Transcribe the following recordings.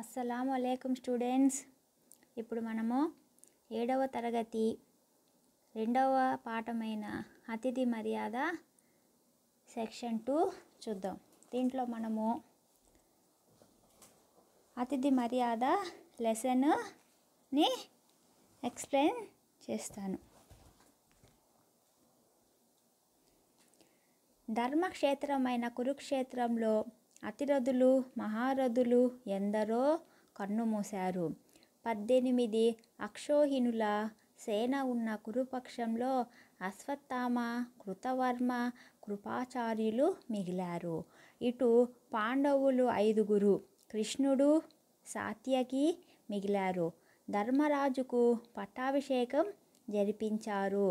అస్సలాముఅలైకుం students. ఇప్పుడు మనము 7వ తరగతి 2వ పాఠమైన అతిథి మర్యాద సెక్షన్ 2 చూద్దాం. దీంట్లో మనము అతిథి మర్యాద లెసన్ని ఎక్స్ప్లెయిన్ చేస్తాను. ధర్మక్షేత్రమైన కురుక్షేత్రంలో అతిరథులు మహారథులు ఎందరో కన్నుమూశారు. 18 అక్షోహిణుల సేన ఉన్న కురుపక్షంలో అశ్వత్థామ, కృతవర్మ, కృపాచార్యులు మిగిలారు. ఇటు పాండవులు 5 కృష్ణుడు, సాత్యకి మిగిలారు. ధర్మరాజుకు పట్టాభిషేకం జరిపించారు.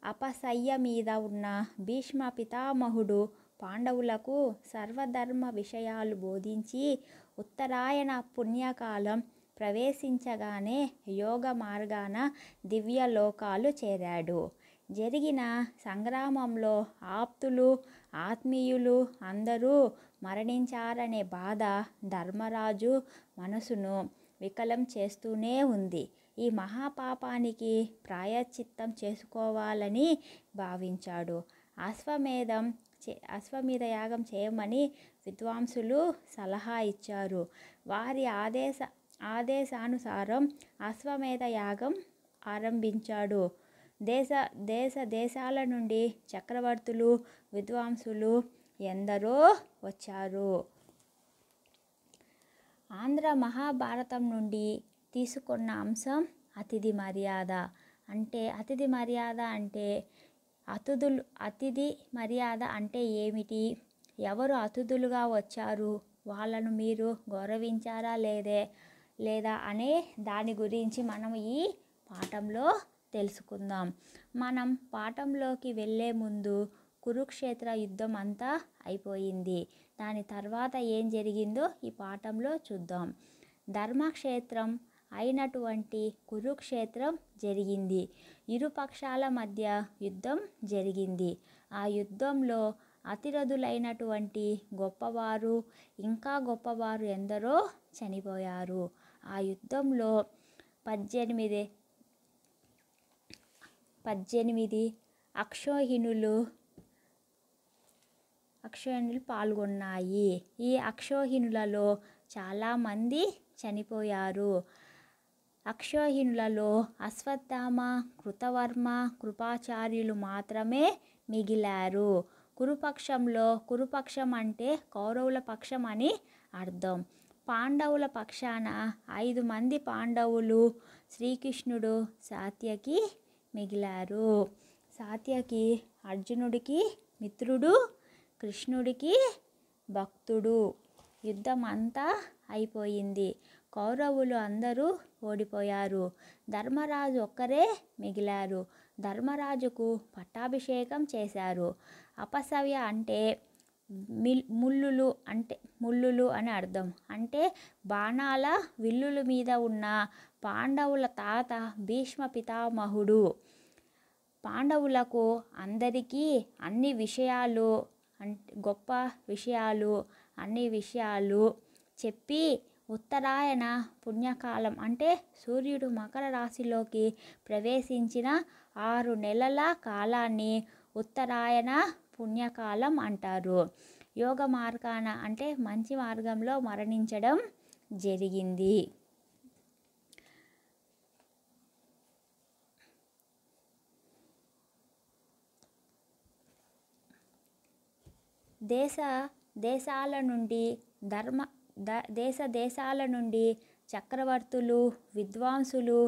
అపసయ్య మీద ఉన్న భీష్మ పితామహుడు పాండవులకు సర్వధర్మ విషయాలు బోధించి ఉత్తరాయణ పుణ్యకాలం ప్రవేశించగానే యోగ మార్గాన దివ్యలోకాలు చేరాడు. జరిగిన సంగ్రామంలో ఆప్తులు ఆత్మీయులు అందరూ మరణించారనే బాధ ధర్మరాజు మనసును వికలం చేస్తూనే ఉంది. ఈ మహాపాపానికి ప్రాయశ్చిత్తం చేసుకోవాలని భావించాడు. అశ్వమేధ యాగం చేయమని విద్వాంసులు సలహా ఇచ్చారు. వారి ఆదేశానుసారం అశ్వమేధ యాగం ఆరంభించాడు. దేశాల నుండి చక్రవర్తులు విద్వాంసులు ఎందరో వచ్చారు. ఆంధ్ర మహాభారతం నుండి తీసుకున్న అంశం అతిథి మర్యాద. అతిథి మర్యాద అంటే ఏమిటి? ఎవరు అతిథులుగా వచ్చారు? వాళ్ళను మీరు గౌరవించారా లేదా అనే దాని గురించి మనం ఈ పాఠంలో తెలుసుకుందాం. మనం పాఠంలోకి వెళ్ళే ముందు కురుక్షేత్ర యుద్ధం అంతా అయిపోయింది. దాని తర్వాత ఏం జరిగిందో ఈ పాఠంలో చూద్దాం. ధర్మక్షేత్రం అయినటువంటి కురుక్షేత్రం జరిగింది. ఇరు పక్షాల మధ్య యుద్ధం జరిగింది. ఆ యుద్ధంలో అతిరథులైనటువంటి గొప్పవారు ఇంకా గొప్పవారు ఎందరో చనిపోయారు. ఆ యుద్ధంలో 18 అక్షోహిణులు పాల్గొన్నాయి. ఈ అక్షోహిణులలో చాలామంది చనిపోయారు. అక్షోహిణులలో అశ్వత్థామ, కృతవర్మ, కృపాచార్యులు మాత్రమే మిగిలారు. కురుపక్షం అంటే కౌరవుల పక్షం అని అర్థం. పాండవుల పక్షాన 5 మంది పాండవులు శ్రీకృష్ణుడు, సాత్యకి మిగిలారు. సాత్యకి అర్జునుడికి మిత్రుడు, కృష్ణుడికి భక్తుడు. యుద్ధం అంతా అయిపోయింది. కౌరవులు అందరూ ఓడిపోయారు. ధర్మరాజు ఒక్కరే మిగిలారు. ధర్మరాజుకు పట్టాభిషేకం చేశారు. అపసవ్య అంటే ముల్లులు అని అర్థం. అంటే బాణాల విల్లుల మీద ఉన్న పాండవుల తాత భీష్మ పితామహుడు. పాండవులకు అందరికీ అన్ని విషయాలు గొప్ప విషయాలు అన్ని విషయాలు చెప్పి ఉత్తరాయణ పుణ్యకాలం అంటే సూర్యుడు మకర రాశిలోకి ప్రవేశించిన 6 నెలల కాలాన్ని ఉత్తరాయణ పుణ్యకాలం అంటారు. యోగ మార్గాన అంటే మంచి మార్గంలో మరణించడం జరిగింది. దేశాల నుండి చక్రవర్తులు విద్వాంసులు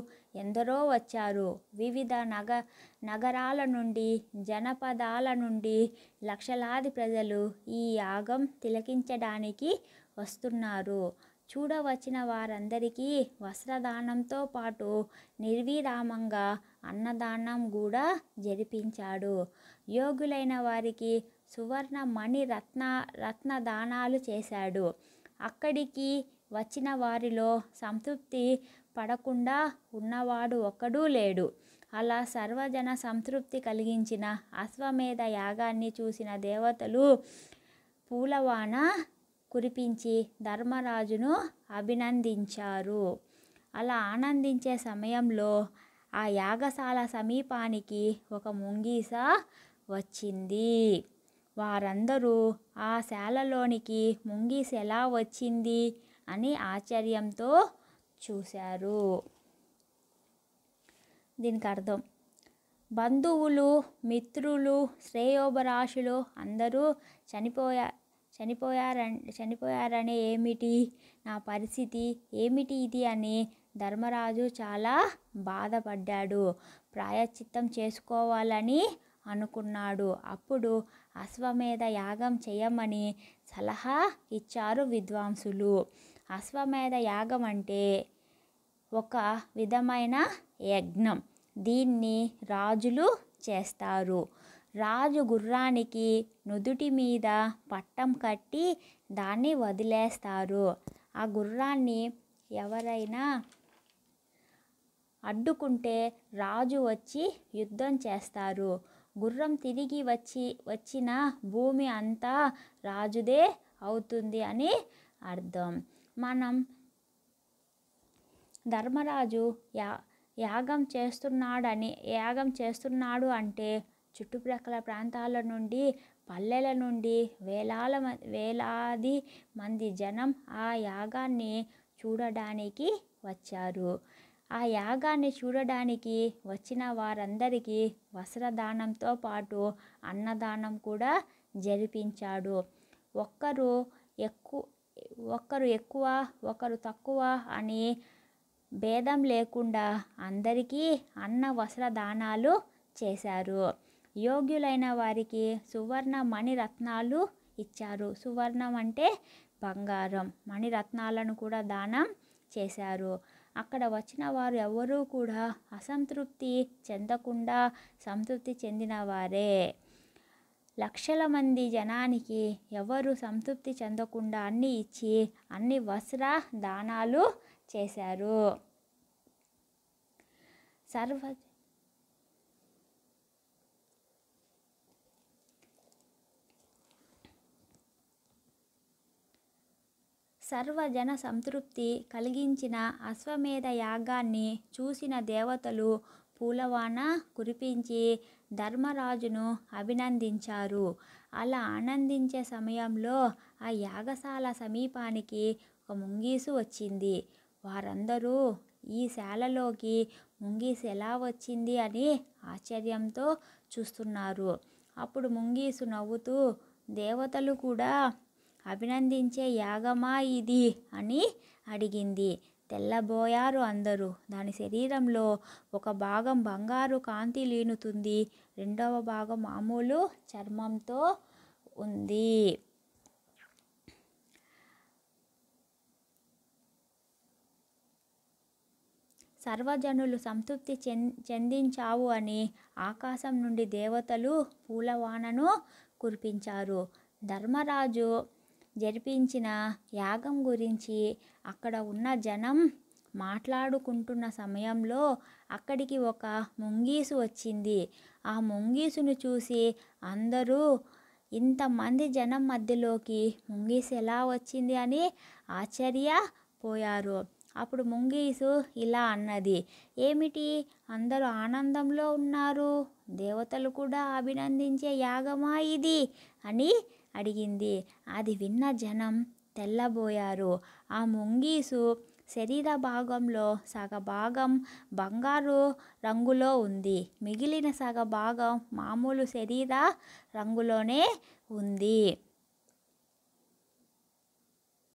ఎందరో వచ్చారు. వివిధ నగరాల నుండి జనపదాల నుండి లక్షలాది ప్రజలు ఈ యాగం తిలకించడానికి వస్తున్నారు. చూడవచ్చిన వారందరికీ వస్త్రదానంతో పాటు నిర్విరామంగా అన్నదానం కూడా జరిపించాడు. యోగులైన వారికి సువర్ణ మణి రత్న దానాలు చేశాడు. అక్కడికి వచ్చిన వారిలో సంతృప్తి పడకుండా ఉన్నవాడు ఒక్కడూ లేడు. అలా సర్వజన సంతృప్తి కలిగించిన అశ్వమేధ యాగాన్ని చూసిన దేవతలు పూలవాన కురిపించి ధర్మరాజును అభినందించారు. అలా ఆనందించే సమయంలో ఆ యాగశాల సమీపానికి ఒక ముంగీస వచ్చింది. వారందరూ ఆ శాలలోనికి ముంగీస ఎలా వచ్చింది అని ఆశ్చర్యంతో చూశారు. దీనికి అర్థం, బంధువులు, మిత్రులు, శ్రేయోభిలాషులు అందరూ చనిపోయారనే ఏమిటి నా పరిస్థితి, ఏమిటి ఇది అని ధర్మరాజు చాలా బాధపడ్డాడు. ప్రాయశ్చిత్తం చేసుకోవాలని అనుకున్నాడు. అప్పుడు అశ్వమేధ యాగం చేయమని సలహా ఇచ్చారు విద్వాంసులు. అశ్వమేధ యాగం అంటే ఒక విధమైన యజ్ఞం. దీన్ని రాజులు చేస్తారు. రాజు గుర్రానికి నుదుటి మీద పట్టం కట్టి దాన్ని వదిలేస్తారు. ఆ గుర్రాన్ని ఎవరైనా అడ్డుకుంటే రాజు వచ్చి యుద్ధం చేస్తారు. గుర్రం తిరిగి వచ్చిన భూమి అంతా రాజుదే అవుతుంది అని అర్థం. మనం ధర్మరాజు యాగం చేస్తున్నాడు అంటే చుట్టుప్రక్కల ప్రాంతాల నుండి, పల్లెల నుండి వేలాది మంది జనం ఆ యాగాన్ని చూడడానికి వచ్చారు. ఆ యాగాన్ని చూడడానికి వచ్చిన వారందరికీ వస్త్రదానంతో పాటు అన్నదానం కూడా జరిపించాడు. ఒక్కరు ఎక్కువ ఒకరు తక్కువ అని భేదం లేకుండా అందరికీ అన్న వస్త్రదానాలు చేశారు. యోగ్యులైన వారికి సువర్ణ మణిరత్నాలు ఇచ్చారు. సువర్ణం అంటే బంగారం, మణిరత్నాలను కూడా దానం చేశారు. అక్కడ వచ్చిన వారు ఎవరూ కూడా అసంతృప్తి చెందకుండా సంతృప్తి చెందిన వారే. లక్షల మంది జనానికి ఎవరు సంతృప్తి చెందకుండా అన్ని ఇచ్చి అన్ని వస్త్ర దానాలు చేశారు. సర్వజన సంతృప్తి కలిగించిన అశ్వమేధ యాగాన్ని చూసిన దేవతలు పూలవాన కురిపించి ధర్మరాజును అభినందించారు. అలా ఆనందించే సమయంలో ఆ యాగశాల సమీపానికి ఒక ముంగీసు వచ్చింది. వారందరూ ఈ శాలలోకి ముంగీసు ఎలా వచ్చింది అని ఆశ్చర్యంతో చూస్తున్నారు. అప్పుడు ముంగీసు నవ్వుతూ, దేవతలు కూడా అభినందించే యాగమా ఇది అని అడిగింది. తెల్లబోయారు అందరూ. దాని శరీరంలో ఒక భాగం బంగారు కాంతి లీనుతుంది, రెండవ భాగం మామూలు చర్మంతో ఉంది. సర్వజనులు సంతృప్తి చెందించావు అని ఆకాశం నుండి దేవతలు పూలవానను కురిపించారు. ధర్మరాజు జరిపించిన యాగం గురించి అక్కడ ఉన్న జనం మాట్లాడుకుంటున్న సమయంలో అక్కడికి ఒక ముంగీసు వచ్చింది. ఆ ముంగీసును చూసి అందరూ ఇంతమంది జనం మధ్యలోకి ముంగీసు ఎలా వచ్చింది అని ఆశ్చర్యపోయారు. అప్పుడు ముంగీసు ఇలా అన్నది, ఏమిటి అందరూ ఆనందంలో ఉన్నారు, దేవతలు కూడా అభినందించే యాగమా ఇది అని అడిగింది. అది విన్న జనం తెల్లబోయారు. ఆ ముంగీసు శరీర భాగంలో సగభాగం బంగారు రంగులో ఉంది, మిగిలిన సగభాగం మామూలు శరీర రంగులోనే ఉంది.